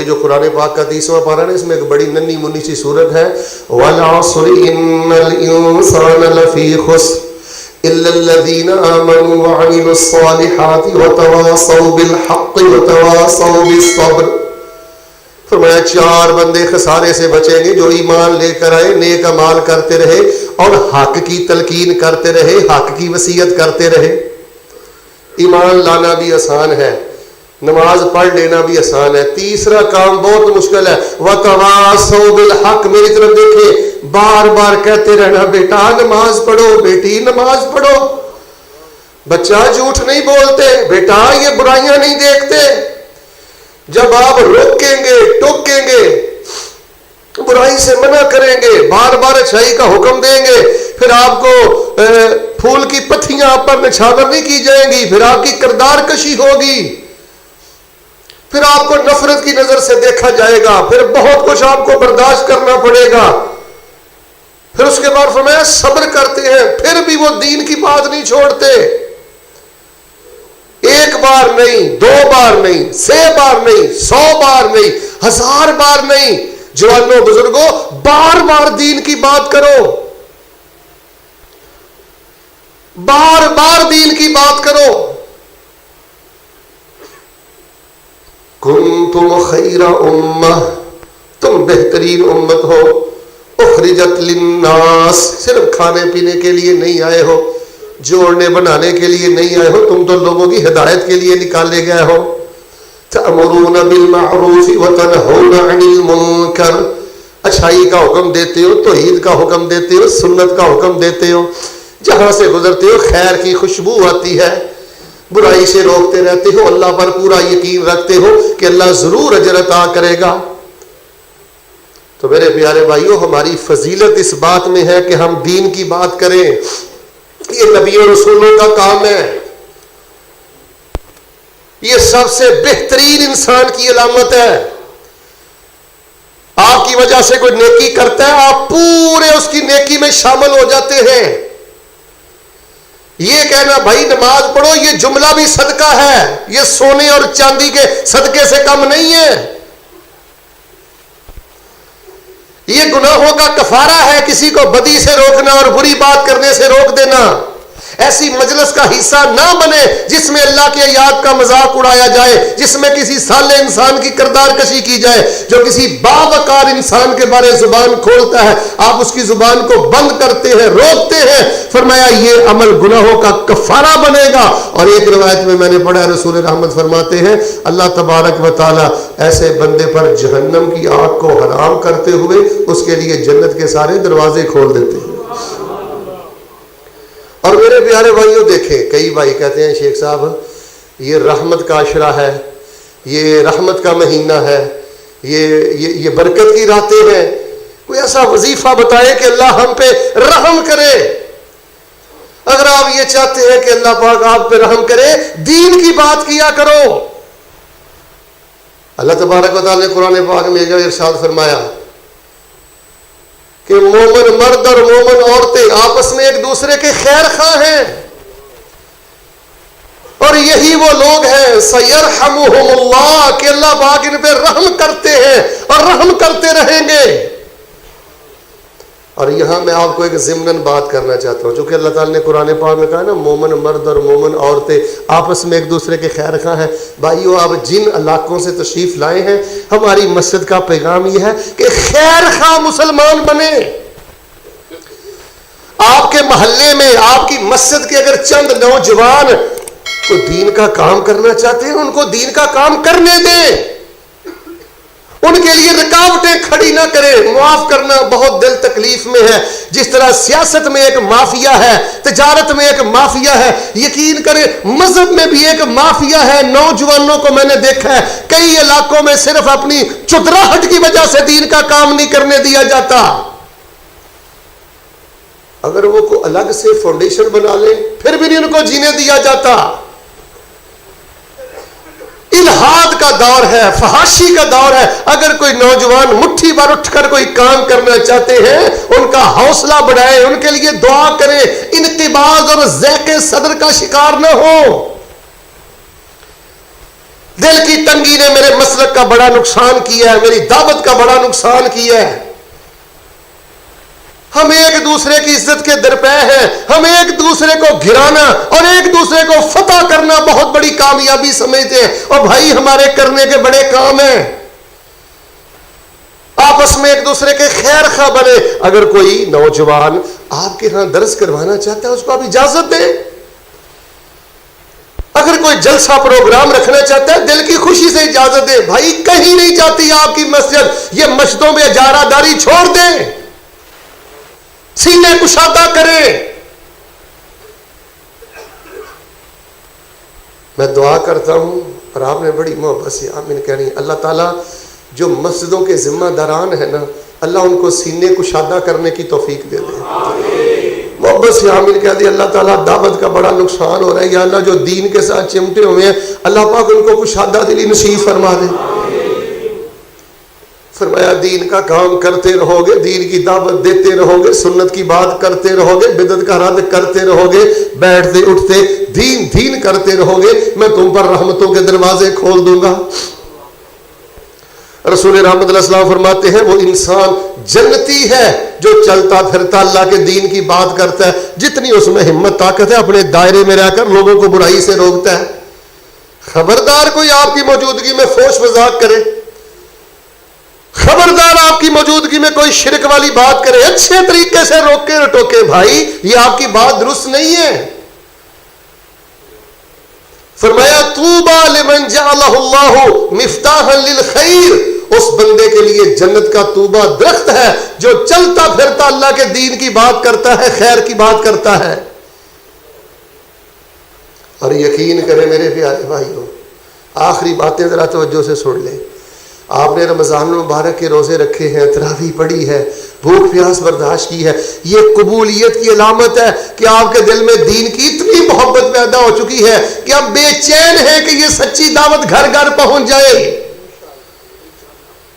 جو قرآن پاک کا 30واں پارہ ہے، اس میں ایک بڑی ننھی منی سی سورت ہے، وَالْعَصْرِ إِنَّ الْإِنسَانَ لَفِي خُسْرٍ إِلَّا الَّذِينَ آمَنُوا وَعَمِلُوا الصَّالِحَاتِ وَتَوَاصَوْا بِالْحَقِّ وَتَوَاصَوْا بِالصَّبْرِ۔ فرمایا 4 بندے خسارے سے بچیں گے، جو ایمان لے کر آئے، نیک اعمال کرتے رہے اور حق کی تلقین کرتے رہے، حق کی وصیت کرتے رہے۔ ایمان لانا بھی آسان ہے، نماز پڑھ لینا بھی آسان ہے، تیسرا کام بہت مشکل ہے، وَتَوَاصَوْا بِالْحَقِّ۔ میری طرف دیکھیں، بار بار کہتے رہنا بیٹا نماز پڑھو، بیٹی نماز پڑھو۔ بچہ جھوٹ نہیں بولتے، بیٹا یہ برائیاں نہیں دیکھتے۔ جب آپ روکیں گے، ٹوکیں گے، برائی سے منع کریں گے، بار بار اچھائی کا حکم دیں گے، پھر آپ کو پھول کی پتیاں آپ پر نچھاور نہیں کی جائیں گی، پھر آپ کی کردار کشی ہوگی، پھر آپ کو نفرت کی نظر سے دیکھا جائے گا، پھر بہت کچھ آپ کو برداشت کرنا پڑے گا۔ پھر اس کے بعد فرمایا صبر کرتے ہیں، پھر بھی وہ دین کی بات نہیں چھوڑتے۔ 1 بار نہیں، 2 بار نہیں، 6 بار نہیں، 100 بار نہیں، 1000 بار نہیں۔ جوانوں بزرگوں، بار بار دین کی بات کرو، بار بار دین کی بات کرو۔ کنتم خیر امہ، تم بہترین امت ہو، اخرجت للناس، صرف کھانے پینے کے لیے نہیں آئے ہو، جوڑنے بنانے کے لیے نہیں آئے ہو، تم تو لوگوں کی ہدایت کے لیے نکالے گئے ہو۔ تأمرون بالمعروف وتنہون عن المنکر، اچھائی کا حکم دیتے ہو، توحید کا حکم دیتے ہو، سنت کا حکم دیتے ہو، جہاں سے گزرتے ہو خیر کی خوشبو آتی ہے، برائی سے روکتے رہتے ہو، اللہ پر پورا یقین رکھتے ہو کہ اللہ ضرور اجر عطا کرے گا۔ تو میرے پیارے بھائیوں، ہماری فضیلت اس بات میں ہے کہ ہم دین کی بات کریں، یہ نبی اور رسولوں کا کام ہے، یہ سب سے بہترین انسان کی علامت ہے۔ آپ کی وجہ سے کوئی نیکی کرتا ہے، آپ پورے اس کی نیکی میں شامل ہو جاتے ہیں۔ یہ کہنا بھائی نماز پڑھو، یہ جملہ بھی صدقہ ہے، یہ سونے اور چاندی کے صدقے سے کم نہیں ہے، یہ گناہوں کا کفارہ ہے، کسی کو بدی سے روکنا اور بری بات کرنے سے روک دینا۔ ایسی مجلس کا حصہ نہ بنے جس میں اللہ کے آیات کا مذاق اڑایا جائے، جس میں کسی صالح انسان کی کردار کشی کی جائے۔ جو کسی باوقار انسان کے بارے زبان کھولتا ہے، آپ اس کی زبان کو بند کرتے ہیں، روکتے ہیں۔ فرمایا یہ عمل گناہوں کا کفارہ بنے گا۔ اور ایک روایت میں نے پڑھا، رسول رحمت فرماتے ہیں اللہ تبارک و تعالی ایسے بندے پر جہنم کی آگ کو حرام کرتے ہوئے اس کے لیے جنت کے سارے دروازے کھول دیتے ہیں۔ اور میرے پیارے بھائیوں دیکھیں، کئی بھائی کہتے ہیں شیخ صاحب یہ رحمت کا عشرہ ہے، یہ رحمت کا مہینہ ہے، یہ برکت کی راتیں ہیں، کوئی ایسا وظیفہ بتائے کہ اللہ ہم پہ رحم کرے۔ اگر آپ یہ چاہتے ہیں کہ اللہ پاک آپ پہ رحم کرے، دین کی بات کیا کرو۔ اللہ تبارک و تعالیٰ نے قرآن پاک میں جو ارشاد فرمایا کہ مومن مرد اور مومن عورتیں آپس میں ایک دوسرے کے خیر خواہ ہیں، اور یہی وہ لوگ ہیں سیرحمہم اللہ، کہ اللہ پاک ان پہ رحم کرتے ہیں اور رحم کرتے رہیں گے۔ اور یہاں میں آپ کو ایک ضمناً بات کرنا چاہتا ہوں، چونکہ اللہ تعالیٰ نے قرآن پاک میں کہا نا مومن مرد اور مومن عورتیں آپس میں ایک دوسرے کے خیر خواہ ہیں۔ بھائیو آپ جن علاقوں سے تشریف لائے ہیں، ہماری مسجد کا پیغام یہ ہے کہ خیر خواہ مسلمان بنے۔ آپ کے محلے میں، آپ کی مسجد کے اگر چند نوجوان کو دین کا کام کرنا چاہتے ہیں، ان کو دین کا کام کرنے دیں، ان کے لیے رکاوٹیں کھڑی نہ کریں۔ معاف کرنا بہت دل تکلیف میں ہے، جس طرح سیاست میں ایک مافیا ہے، تجارت میں ایک مافیا ہے، یقین کریں مذہب میں بھی ایک مافیا ہے۔ نوجوانوں کو میں نے دیکھا ہے کئی علاقوں میں صرف اپنی چتراہٹ کی وجہ سے دین کا کام نہیں کرنے دیا جاتا۔ اگر وہ کو الگ سے فاؤنڈیشن بنا لیں پھر بھی نہیں ان کو جینے دیا جاتا۔ الہاد کا دور ہے، فحاشی کا دور ہے۔ اگر کوئی نوجوان مٹھی بھر اٹھ کر کوئی کام کرنا چاہتے ہیں، ان کا حوصلہ بڑھائیں، ان کے لیے دعا کریں، انقباض اور ذیق صدر کا شکار نہ ہو۔ دل کی تنگی نے میرے مسلک کا بڑا نقصان کیا ہے، میری دعوت کا بڑا نقصان کیا ہے۔ ہم ایک دوسرے کی عزت کے درپے ہیں، ہم ایک دوسرے کو گرانا اور ایک دوسرے کو فتح کرنا بہت بڑی کامیابی سمجھتے ہیں، اور بھائی ہمارے کرنے کے بڑے کام ہیں۔ آپس میں ایک دوسرے کے خیر خواہ بنے۔ اگر کوئی نوجوان آپ کے ہاں درس کروانا چاہتا ہے اس کو آپ اجازت دیں۔ اگر کوئی جلسہ پروگرام رکھنا چاہتا ہے دل کی خوشی سے اجازت دیں۔ بھائی کہیں نہیں جاتی آپ کی مسجد، یہ مسجدوں میں اجارہ داری چھوڑ دیں، سینے کشادہ کریں۔ میں دعا کرتا ہوں، اور آپ نے بڑی محبت سے آمین کہنی، اللہ تعالیٰ جو مسجدوں کے ذمہ داران ہیں نا، اللہ ان کو سینے کشادہ کرنے کی توفیق دے دے۔ محبت سے آمین کہہ دی۔ اللہ تعالیٰ دعوت کا بڑا نقصان ہو رہا ہے، یا اللہ جو دین کے ساتھ چمٹے ہوئے ہیں اللہ پاک ان کو کشادہ دلی نصیب فرما دے۔ فرمایا دین کا کام کرتے رہو گے، دین کی دعوت دیتے رہو گے، سنت کی بات کرتے رہو گے، بدعت کا رد کرتے رہو گے، بیٹھتے اٹھتے دین کرتے رہو گے، میں تم پر رحمتوں کے دروازے کھول دوں گا۔ رسول رحمت اللہ السلام فرماتے ہیں وہ انسان جنتی ہے جو چلتا پھرتا اللہ کے دین کی بات کرتا ہے، جتنی اس میں ہمت طاقت ہے اپنے دائرے میں رہ کر لوگوں کو برائی سے روکتا ہے۔ خبردار کوئی آپ کی موجودگی میں فحش مذاق کرے، خبردار آپ کی موجودگی میں کوئی شرک والی بات کرے، اچھے طریقے سے روکے اور ٹوکے، بھائی یہ آپ کی بات درست نہیں ہے۔ فرمایا طوبی لمن جعلہ اللہ مفتاحا للخیر، اس بندے کے لیے جنت کا طوبہ درخت ہے جو چلتا پھرتا اللہ کے دین کی بات کرتا ہے، خیر کی بات کرتا ہے۔ اور یقین کریں میرے پیارے بھائیوں، آخری باتیں ذرا توجہ سے سن لیں۔ آپ نے رمضان المبارک کے روزے رکھے ہیں، تراویح پڑھی ہے، بھوک پیاس برداشت کی ہے، یہ قبولیت کی علامت ہے کہ آپ کے دل میں دین کی اتنی محبت پیدا ہو چکی ہے کہ آپ بے چین ہیں کہ یہ سچی دعوت گھر گھر پہنچ جائے۔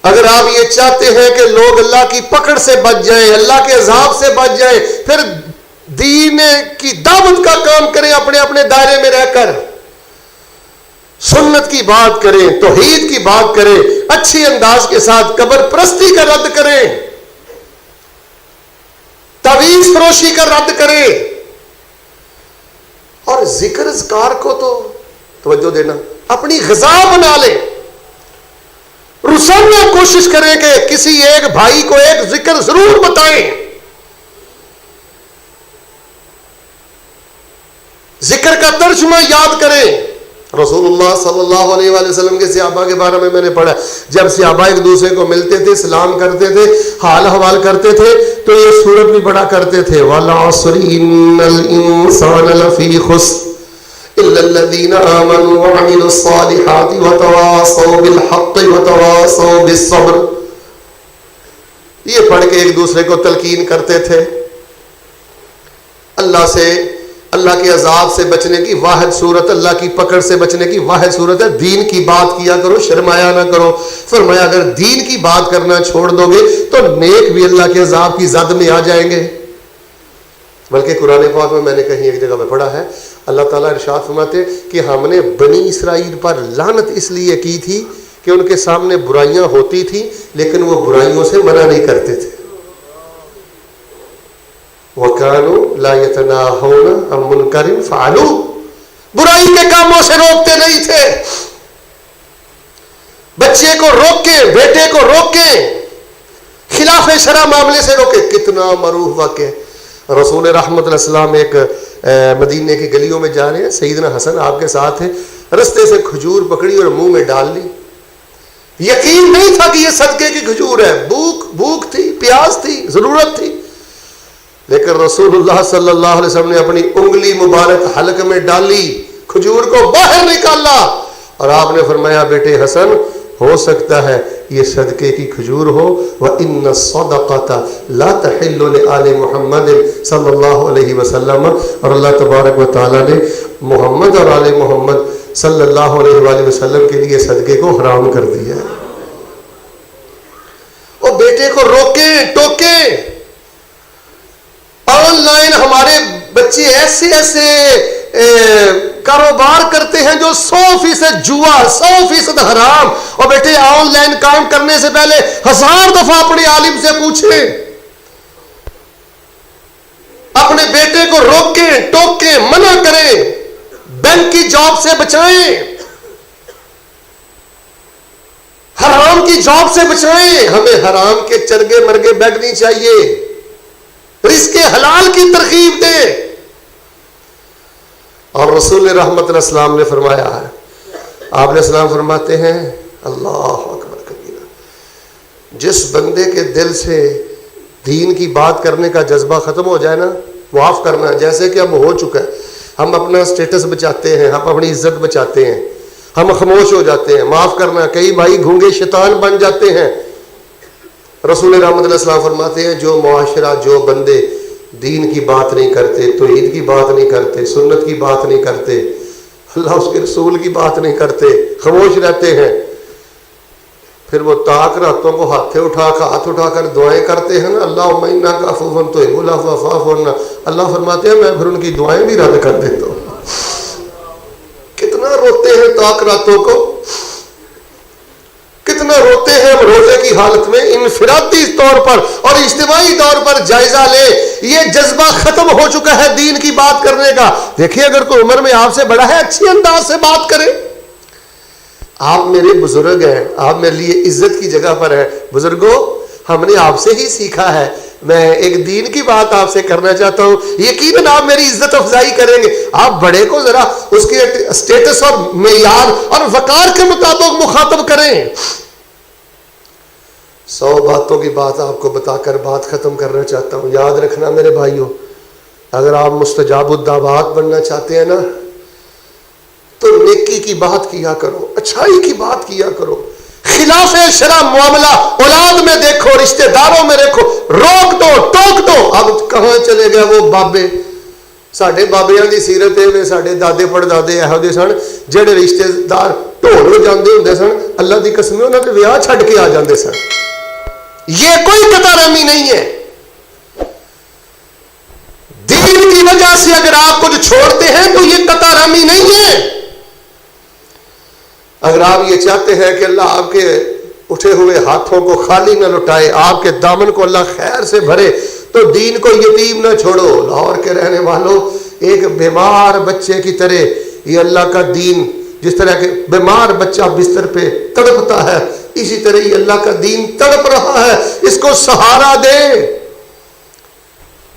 اگر آپ یہ چاہتے ہیں کہ لوگ اللہ کی پکڑ سے بچ جائیں، اللہ کے عذاب سے بچ جائیں، پھر دین کی دعوت کا کام کریں، اپنے اپنے دائرے میں رہ کر سنت کی بات کریں، توحید کی بات کریں، اچھی انداز کے ساتھ قبر پرستی کا رد کریں، تعویذ فروشی کا رد کریں، اور ذکر اذکار کو تو توجہ دینا اپنی غذا بنا لیں۔ روزانہ کوشش کریں کہ کسی ایک بھائی کو ایک ذکر ضرور بتائیں، ذکر کا ترجمہ یاد کریں۔ رسول اللہ صلی اللہ علیہ وآلہ وسلم کے صحابہ کے بارے میں نے پڑھا، جب صحابہ ایک دوسرے کو ملتے تھے، سلام کرتے تھے، حال حوال کرتے تھے، تو یہ سورت بھی پڑھا کرتے تھے، وَالْعَصْرِ إِنَّ الْإِنسَانَ لَفِي خُسْرٍ إِلَّا الَّذِينَ آمَنُوا وَعَمِلُوا الصَّالِحَاتِ وَتَوَاصَوْا بِالْحَقِّ وَتَوَاصَوْا بِالصَّبْرِ۔ یہ پڑھ کے ایک دوسرے کو تلقین کرتے تھے۔ اللہ سے، اللہ کے عذاب سے بچنے کی واحد صورت، اللہ کی پکڑ سے بچنے کی واحد صورت ہے دین کی بات کیا کرو، شرمایا نہ کرو۔ فرمایا اگر دین کی بات کرنا چھوڑ دو گے تو نیک بھی اللہ کے عذاب کی زد میں آ جائیں گے۔ بلکہ قرآن پاک میں نے کہیں ایک جگہ میں پڑھا ہے، اللہ تعالیٰ ارشاد فرماتے کہ ہم نے بنی اسرائیل پر لعنت اس لیے کی تھی کہ ان کے سامنے برائیاں ہوتی تھیں لیکن وہ برائیوں سے منع نہیں کرتے تھے۔ وَكَانُوا لَا يَتَنَاهَوْنَ عَن مُنْكَرٍ فَعَلُوهُ، برائی کے کاموں سے روکتے نہیں تھے۔ بچے کو روکیں، بیٹے کو روکیں، خلاف شرع معاملے سے روکیں۔ کتنا معروف واقعہ ہے، رسول رحمت علیہ السلام ایک مدینے کی گلیوں میں جا رہے ہیں، سیدنا حسن آپ کے ساتھ ہیں، رستے سے کھجور پکڑی اور منہ میں ڈال لی۔ یقین نہیں تھا کہ یہ صدقے کی کھجور ہے، بھوک تھی، پیاس تھی، ضرورت تھی، لیکن رسول اللہ صلی اللہ علیہ وسلم نے اپنی انگلی مبارک حلق میں ڈالی، کھجور کو باہر نکالا، اور آپ نے فرمایا بیٹے حسن ہو سکتا ہے یہ صدقے کی کھجور ہو، وَإِنَّ الصَّدَقَةَ لَا تَحِلُّ لِآلِ مُحَمَّدٍ صلی اللہ علیہ وسلم، اور اللہ تبارک و تعالیٰ نے محمد اور آل محمد صلی اللہ علیہ وآلہ وسلم کے لیے صدقے کو حرام کر دیا ہے۔ اور بیٹے کو روکیں، ٹوکیں۔ آن لائن ہمارے بچے ایسے کاروبار کرتے ہیں جو 100% جوا، 100% حرام. اور بیٹے آن لائن کام کرنے سے پہلے 1000 دفعہ اپنے عالم سے پوچھیں، اپنے بیٹے کو روکیں، ٹوکیں، منع کریں، بینک کی جاب سے بچائیں، حرام کی جاب سے بچائیں. ہمیں حرام کے چرگے مرگے بیٹھ نہیں چاہیے، رزق حلال کی ترغیب دیں. اور رسول رحمت علیہ السلام نے فرمایا ہے، آپ علیہ السلام فرماتے ہیں اللہ اکبر کبیرہ، جس بندے کے دل سے دین کی بات کرنے کا جذبہ ختم ہو جائے نا، معاف کرنا، جیسے کہ اب ہو چکا ہے، ہم اپنا سٹیٹس بچاتے ہیں، ہم اپنی عزت بچاتے ہیں، ہم خاموش ہو جاتے ہیں. معاف کرنا، کئی بھائی گھونگے شیطان بن جاتے ہیں. رسول رحمت علیہ السلام فرماتے ہیں جو معاشرہ، جو بندے دین کی بات نہیں کرتے، توحید کی بات نہیں کرتے، سنت کی بات نہیں کرتے، اللہ اس کے رسول کی بات نہیں کرتے، خاموش رہتے ہیں، پھر وہ تاک راتوں کو ہاتھ اٹھا کر دعائیں کرتے ہیں نا، اللہم انک عفو تحب العفو فاعف عنا، اللہ فرماتے ہیں میں پھر ان کی دعائیں بھی رد کر دیتا ہوں. کتنا روتے ہیں تاک راتوں کو، کتنا روتے ہیں ہم روزے کی حالت میں. انفرادی طور پر اور اجتماعی طور پر جائزہ لے، یہ جذبہ ختم ہو چکا ہے دین کی بات کرنے کا. دیکھیے اگر کوئی عمر میں آپ سے بڑا ہے، اچھی انداز سے بات کرے. آپ میرے بزرگ ہیں، آپ میرے لیے عزت کی جگہ پر ہیں. بزرگوں ہم نے آپ سے ہی سیکھا ہے، میں ایک دین کی بات آپ سے کرنا چاہتا ہوں، یقیناً آپ میری عزت افزائی کریں گے. آپ بڑے کو ذرا اس کے اسٹیٹس اور معیار اور وقار کے مطابق مخاطب کریں. 100 باتوں کی بات آپ کو بتا کر بات ختم کرنا چاہتا ہوں. یاد رکھنا میرے بھائیوں، اگر آپ مستجاب الدعوات بننا چاہتے ہیں نا، تو نیکی کی بات کیا کرو، اچھائی کی بات کیا کرو. خلاف شرع معاملہ اولاد میں دیکھو، رشتہ داروں میں دیکھو، روک دو، ٹوک دو. اب کہاں چلے گئے وہ بابے؟ ساڈے بابیاں دی سیرت ہے، ساڈے دادے پڑدادے ਇਹੋ ਜਿਹੇ سن ਜਿਹੜੇ ਰਿਸ਼ਤੇਦਾਰ ਢੋਲ ਵਜਾਉਂਦੇ ਹੁੰਦੇ ਸਨ، اللہ دی قسم ਉਹਨਾਂ ਦੇ ਵਿਆਹ ਛੱਡ ਕੇ ਆ ਜਾਂਦੇ ਸਨ. یہ کوئی قطع رحمی نہیں ہے. دین کی وجہ سے اگر آپ کچھ چھوڑتے ہیں تو یہ قطع رحمی نہیں ہے. اگر آپ یہ چاہتے ہیں کہ اللہ آپ کے اٹھے ہوئے ہاتھوں کو خالی نہ لٹائے، آپ کے دامن کو اللہ خیر سے بھرے، تو دین کو یتیم نہ چھوڑو. لاہور کے رہنے والوں، ایک بیمار بچے کی طرح یہ اللہ کا دین، جس طرح کہ بیمار بچہ بستر پہ تڑپتا ہے، اسی طرح یہ اللہ کا دین تڑپ رہا ہے. اس کو سہارا دے،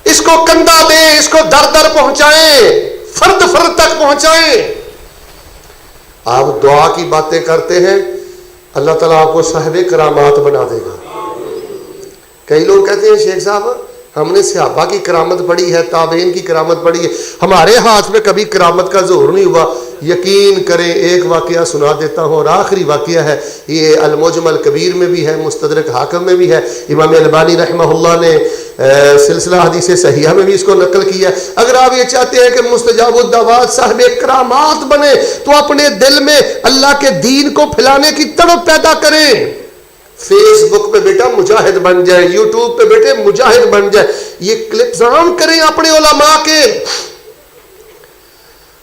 اس کو کندھا دے، اس کو در در پہنچائیں، فرد فرد تک پہنچائیں. آپ دعا کی باتیں کرتے ہیں، اللہ تعالیٰ آپ کو صاحب کرامات بنا دے گا. کئی لوگ کہتے ہیں شیخ صاحب ہم نے صحابہ کی کرامت پڑھی ہے، تابعین کی کرامت پڑھی ہے، ہمارے ہاتھ میں کبھی کرامت کا ظہور نہیں ہوا. یقین کریں ایک واقعہ سنا دیتا ہوں، اور آخری واقعہ ہے، یہ المعجم الکبیر میں بھی ہے، مستدرک حاکم میں بھی ہے، امام البانی رحمہ اللہ نے سلسلہ حدیث صحیحہ میں بھی اس کو نقل کیا. اگر آپ یہ چاہتے ہیں کہ مستجاب الدعوات صاحب کرامات بنے، تو اپنے دل میں اللہ کے دین کو پھیلانے کی تڑپ پیدا کریں. فیس بک پہ بیٹا مجاہد بن جائے، یوٹیوب پہ بیٹے مجاہد بن جائے. یہ کلپس عام کریں اپنے علماء کے،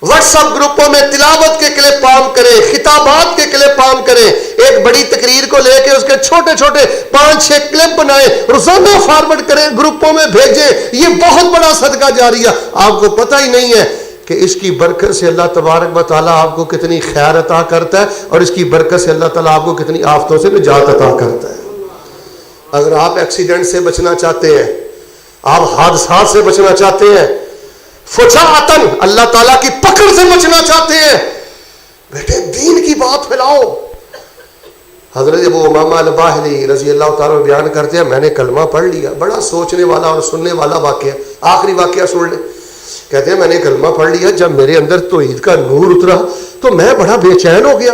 واٹس ایپ گروپوں میں تلاوت کے کلپ عام کریں، خطابات کے کلپ عام کریں. ایک بڑی تقریر کو لے کے اس کے چھوٹے چھوٹے 5-6 کلپ بنائیں، روزانہ فارورڈ کریں، گروپوں میں بھیجیں. یہ بہت بڑا صدقہ جاریہ. آپ کو پتہ ہی نہیں ہے کہ اس کی برکت سے اللہ تبارک و تعالیٰ آپ کو کتنی خیر عطا کرتا ہے، اور اس کی برکت سے اللہ تعالیٰ آپ کو کتنی آفتوں سے نجات عطا کرتا ہے. اگر آپ ایکسیڈنٹ سے بچنا چاہتے ہیں، آپ حادثات سے بچنا چاہتے ہیں، فجاعتاً اللہ تعالیٰ کی پکڑ سے بچنا چاہتے ہیں، بیٹے دین کی بات پھیلاؤ. حضرت ابو امامہ الباہلی رضی اللہ تعالیٰ بیان کرتے ہیں، میں نے کلمہ پڑھ لیا. بڑا سوچنے والا اور سننے والا واقعہ، آخری واقعہ سن لیں. کہتے ہیں میں نے کلمہ پڑھ لیا، جب میرے اندر توحید کا نور اترا تو میں بڑا بے چین ہو گیا.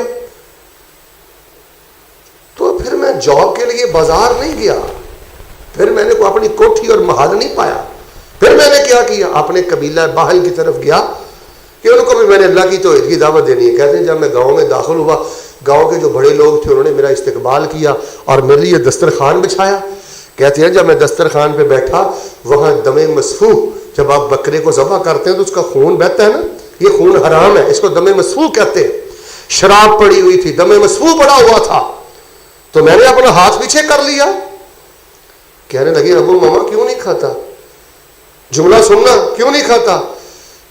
تو پھر میں جاب کے لیے بازار نہیں گیا، پھر میں نے کوئی اپنی کوٹھی اور محل نہیں پایا. پھر میں نے کیا اپنے قبیلہ باہل کی طرف گیا کہ ان کو بھی میں نے اللہ کی توحید کی دعوت دینی ہے. کہتے ہیں جب میں گاؤں میں داخل ہوا، گاؤں کے جو بڑے لوگ تھے انہوں نے میرا استقبال کیا اور میرے لیے دسترخوان بچھایا. کہتے ہیں جب میں دسترخوان پہ بیٹھا، وہاں دم مسفوح، جب آپ بکرے کو ذبح کرتے ہیں تو اس کا خون بہتا ہے نا، یہ خون حرام ہے، اس کو دم مسفوح کہتے ہیں. شراب پڑی ہوئی تھی، دم مسفوح پڑا ہوا تھا، تو میں نے اپنا ہاتھ پیچھے کر لیا. کہنے لگے ابو ماما کیوں نہیں کھاتا؟ جملہ سننا، کیوں نہیں کھاتا؟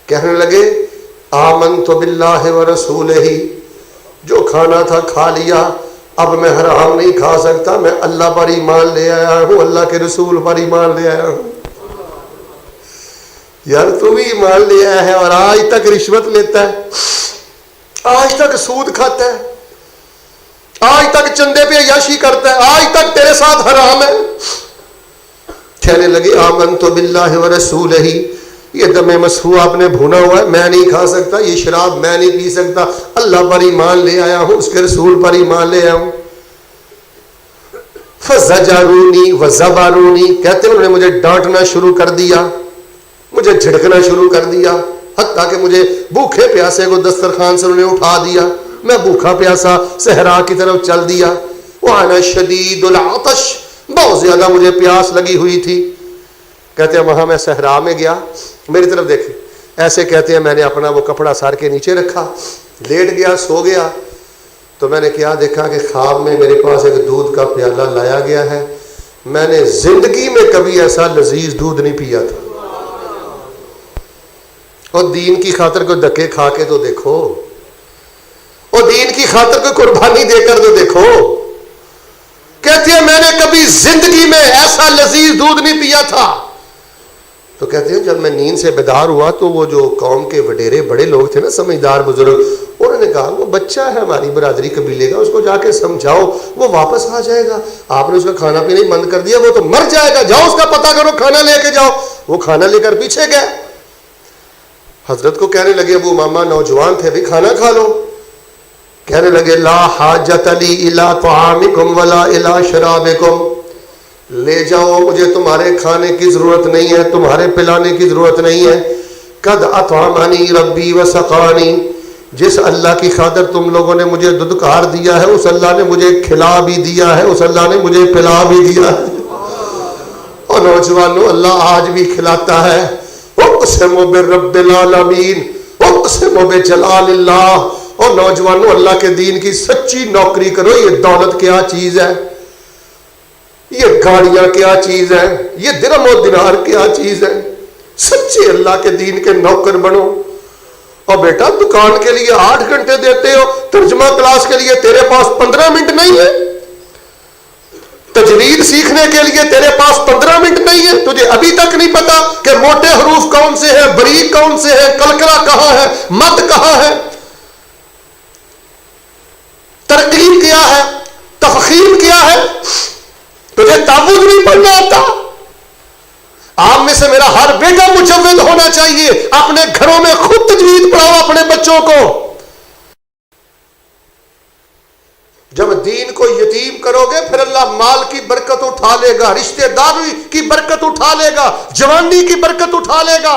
کہنے لگے آمنت باللہ ورسولہ، جو کھانا تھا کھا لیا، اب میں حرام نہیں کھا سکتا، میں اللہ پر ایمان لے آیا ہوں، اللہ کے رسول پر ایمان لے آیا ہوں. یار تو بھی ایمان لے آیا ہے اور آج تک رشوت لیتا ہے، آج تک سود کھاتا ہے، آج تک چندے پہ عیاشی کرتا ہے، آج تک تیرے ساتھ حرام ہے. کہنے لگے آمنت باللہ ورسولہ، یہ دم مسفوح آپ نے بھونا ہوا ہے، میں نہیں کھا سکتا، یہ شراب میں نہیں پی سکتا، اللہ پر ایمان لے آیا ہوں، اس کے رسول پر ایمان لے آیا ہوں. فزجرونی وزبرونی، کہتے ہیں انہوں نے مجھے ڈانٹنا شروع کر دیا، مجھے جھڑکنا شروع کر دیا، حتیٰ کہ مجھے بھوکے پیاسے کو دسترخوان سے انہوں نے اٹھا دیا، میں بھوکا پیاسا صحرا کی طرف چل دیا. وانا شدید العطش، بہت زیادہ مجھے پیاس لگی ہوئی تھی. کہتے ہیں وہاں میں صحرا میں گیا، میری طرف دیکھیں، ایسے کہتے ہیں میں نے اپنا وہ کپڑا سر کے نیچے رکھا، لیٹ گیا، سو گیا. تو میں نے کیا دیکھا کہ خواب میں میرے پاس ایک دودھ کا پیالہ لایا گیا ہے. میں نے زندگی میں کبھی ایسا لذیذ دودھ نہیں پیا تھا. اور دین کی خاطر کوئی دھکے کھا کے تو دیکھو، اور دین کی خاطر کوئی قربانی دے کر تو دیکھو. کہتے ہیں میں نے کبھی زندگی میں ایسا لذیذ دودھ نہیں پیا تھا. تو کہتے ہیں جب میں نیند سے بیدار ہوا تو وہ جو قوم کے وڈیرے بڑے لوگ تھے نا، سمجھدار بزرگ، انہوں نے کہا وہ بچہ ہے ہماری برادری قبیلے کا، اس کو جا کے سمجھاؤ، وہ واپس آ جائے گا. آپ نے اس کا کھانا پینا ہی بند کر دیا، وہ تو مر جائے گا، جاؤ اس کا پتہ کرو، کھانا لے کے جاؤ. وہ کھانا لے کر پیچھے گئے. حضرت کو کہنے لگے ابو ماما نوجوان تھے، بھی کھانا کھا لو. کہنے لگے لا حاجت لی الی طعامکم ولا الی شرابکم، لے جاؤ، مجھے تمہارے کھانے کی ضرورت نہیں ہے، تمہارے پلانے کی ضرورت نہیں ہے. قد اطعمنی ربی وسقانی، جس اللہ کی خاطر تم لوگوں نے مجھے دودھکار دیا ہے، اس اللہ نے مجھے کھلا بھی دیا ہے، اس اللہ نے مجھے پلا بھی دیا ہے. اور نوجوانوں، اللہ آج بھی کھلاتا ہے. اقسم برب العالمین، اقسم بجلال اللہ. اور نوجوانوں، اللہ کے دین کی سچی نوکری کرو. یہ دولت کیا چیز ہے، یہ گاڑیاں کیا چیز ہے، یہ درہم و دینار کیا چیز ہے. سچے اللہ کے دین کے نوکر بنو. اور بیٹا دکان کے لیے 8 گھنٹے دیتے ہو، ترجمہ کلاس کے لیے تیرے پاس 15 منٹ نہیں ہے، تجوید سیکھنے کے لیے تیرے پاس 15 منٹ نہیں ہے. تجھے ابھی تک نہیں پتا کہ موٹے حروف کون سے ہیں، بریک کون سے ہیں، کلکرا کہاں ہے، مد کہاں ہے، ترقیب کیا ہے، تفخیم کیا ہے. تجھے تعوذ نہیں پڑھنا آتا. آپ میں سے میرا ہر بیٹا مجوید ہونا چاہیے. اپنے گھروں میں خود تجوید پڑھاؤ اپنے بچوں کو. جب دین کو یتیم کرو گے پھر اللہ مال کی برکت اٹھا لے گا، رشتہ داری کی برکت اٹھا لے گا، جوانی کی برکت اٹھا لے گا.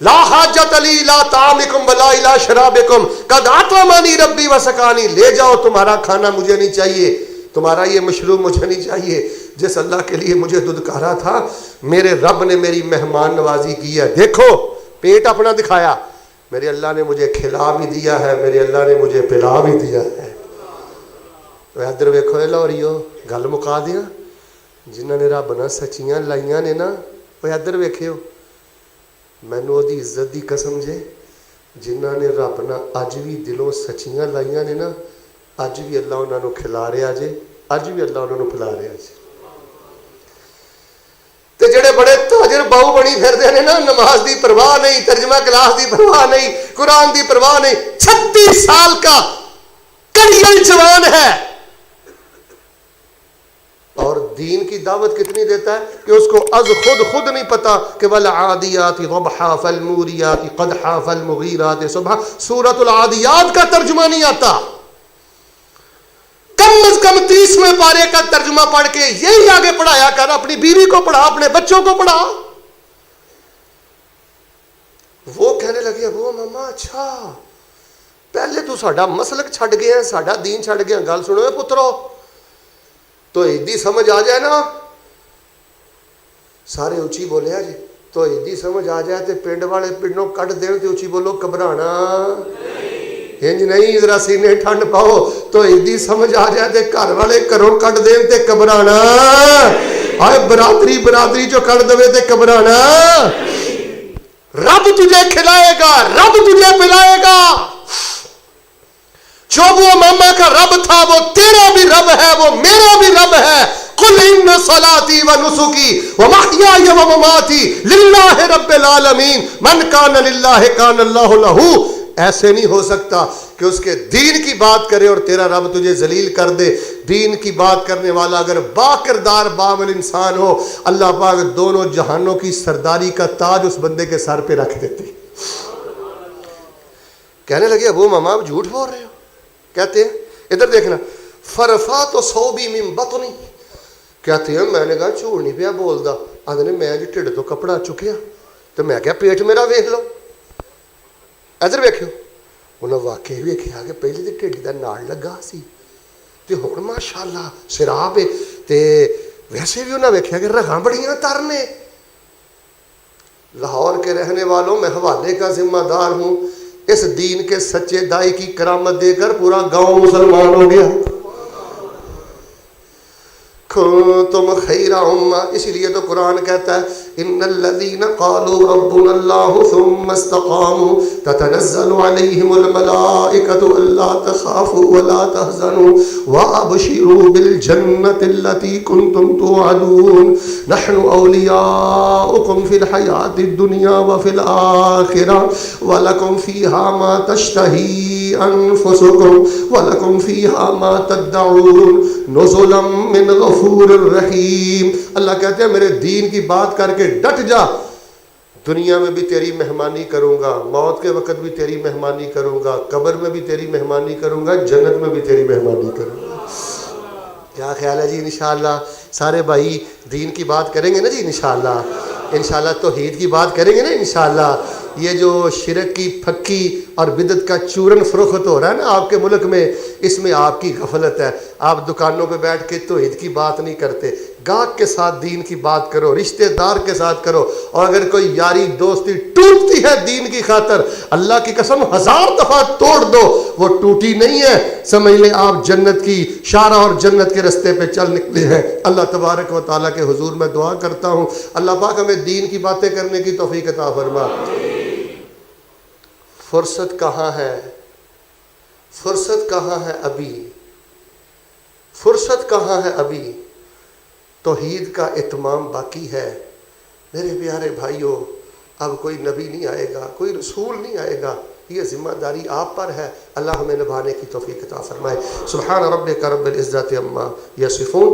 لا حاجت لی لا طعامکم ولا الی شرابکم قد اطعمنی ربی وسقانی. لے جاؤ، تمہارا کھانا مجھے نہیں چاہیے، تمہارا یہ مشروب مجھے نہیں چاہیے. جس اللہ کے لیے مجھے دودھکارا تھا، میرے رب نے میری مہمان نوازی کی ہے. دیکھو پیٹ اپنا دکھایا، میرے اللہ نے مجھے کھلا بھی دیا ہے، میرے اللہ نے مجھے پلا بھی دیا ہے. ادھر ویکھو لاہوریو، گل مکا دیا. جنہوں نے رب نہ سچیاں لائیاں نے نا، وہ ادھر ویکھیو، مینوں وہدی عزت دی قسم جے، جنہوں نے رب نہ اج بھی دلوں سچیاں لائیاں نے نا، اج بھی اللہ انہوں نے کھلا رہا جے، اج بھی اللہ انہوں نے پلا رہا جے. تے جڑے بڑے تاجر باؤ بنی پھردے نے نا، نماز دی پرواہ نہیں، ترجمہ کلاس دی پرواہ نہیں، قرآن دی پرواہ نہیں. 36 سال کا کڑیل جوان ہے اور دین کی دعوت کتنی دیتا ہے کہ اس کو از خود نہیں پتا کہ والعادیات ضبحا فالموریات قدحا فالمغیرات صبحا. سورۃ العادیات کا ترجمہ نہیں آتا. کم از کم 30ویں پارے کا ترجمہ پڑھ کے یہی آگے پڑھایا کر. اپنی بیوی کو پڑھا، اپنے بچوں کو پڑھا. وہ کہنے لگے ابو ماما اچھا پہلے تو ساڈا مسلک چھڈ گیا، ساڈا دین چھڈ گیا. گل سنو اے پترو، تو ایدی سمجھ آ جائے نا، سارے اونچی بولے جی، تو ایدی سمجھ آ جائے تے پنڈ والے پنڈوں کٹ دین تے اچھی بولو گھبرانا انج نہیں، ذرا سینے ٹھنڈ پاؤ تو ایدی سمجھ آ جائے تے گھر والے گھروں کٹ دین تے گھبرانا، آئے برادری جو کٹ دے تے گھبرانا۔ رب تجھے کھلائے گا، رب تجھے پلائے گا۔ جو وہ ماما کا رب تھا وہ تیرا بھی رب ہے، وہ میرا بھی رب ہے۔ قل ان صلاتی و نسکی و محیای و مماتی للہ رب العالمین من کان للہ کان اللہ لہ۔ ایسے نہیں ہو سکتا کہ اس کے دین کی بات کرے اور تیرا رب تجھے ذلیل کر دے۔ دین کی بات کرنے والا اگر باکردار باعمل انسان ہو، اللہ پاک دونوں جہانوں کی سرداری کا تاج اس بندے کے سر پہ رکھ دیتے۔ کہنے لگے ابو ماما آپ جھوٹ بول رہے ہو؟ کہتے ہیں ادھر دیکھنا، فرفات و صوبی من بطنی، کہتے ہیں میں نے کہا جھوٹ نہیں پیا بولدا، آدھے میں جو ٹھڈ تو کپڑا چکیا تو میں کہا پیٹ میرا ویکھ لو، ادھر ویکھو۔ انہوں واقعی ویکھیا کہ پہلے تو ٹھڈ دا ناڑ لگا سی تے ہن ماشاءاللہ سراب ہے، تے ویسے بھی انہوں ویکھیا کہ رگاں بڑیاں ترنے۔ لاہور کے رہنے والوں میں حوالے کا ذمہ دار ہوں، اس دین کے سچے دائی کی کرامت دے کر پورا گاؤں مسلمان ہو گیا۔ تم خیر امہ، اسی لیے تو قرآن کہتا ہے ان الذین قالوا ربنا اللہ ثم استقاموا تتنزل علیہم الملائکۃ الا تخافوا ولا تحزنوا وابشروا بالجنۃ التي كنتم توعدون نحن اولیاؤکم فی الحیاۃ الدنیا وفی الآخرہ ولکم فیہا ما تشتہی انفسکم ولکم فیہا ما تدعون نزلا من غفور الرحیم۔ اللہ کہتے ہیں میرے دین کی بات کر کے ڈٹ جا، دنیا میں بھی تیری مہمانی کروں گا، موت کے وقت بھی تیری مہمانی کروں گا، قبر میں بھی تیری مہمانی کروں گا، جنت میں بھی تیری مہمانی کروں گا۔ کیا خیال ہے جی؟ انشاءاللہ سارے بھائی دین کی بات کریں گے نا جی، انشاءاللہ انشاءاللہ توحید کی بات کریں گے نا انشاءاللہ۔ یہ جو شرک کی پھکی اور بدعت کا چورن فروخت ہو رہا ہے نا آپ کے ملک میں، اس میں آپ کی غفلت ہے۔ آپ دکانوں پہ بیٹھ کے توحید کی بات نہیں کرتے، گاہک کے ساتھ دین کی بات کرو، رشتہ دار کے ساتھ کرو، اور اگر کوئی یاری دوستی ٹوٹتی ہے دین کی خاطر، اللہ کی قسم 1000 دفعہ توڑ دو، وہ ٹوٹی نہیں ہے، سمجھ لیں آپ جنت کی شارع اور جنت کے رستے پہ چل نکلے ہیں۔ اللہ تبارک و تعالیٰ کے حضور میں دعا کرتا ہوں اللہ پاک ہمیں دین کی باتیں کرنے کی توفیق عطا فرما۔ فرصت کہاں ہے؟ فرصت کہاں ہے ابھی؟ فرصت کہاں ہے ابھی؟ توحید کا اتمام باقی ہے۔ میرے پیارے بھائیوں، اب کوئی نبی نہیں آئے گا، کوئی رسول نہیں آئے گا، یہ ذمہ داری آپ پر ہے۔ اللہ ہمیں نبھانے کی توفیق عطا فرمائے۔ سبحان ربک رب العزت عما یصفون۔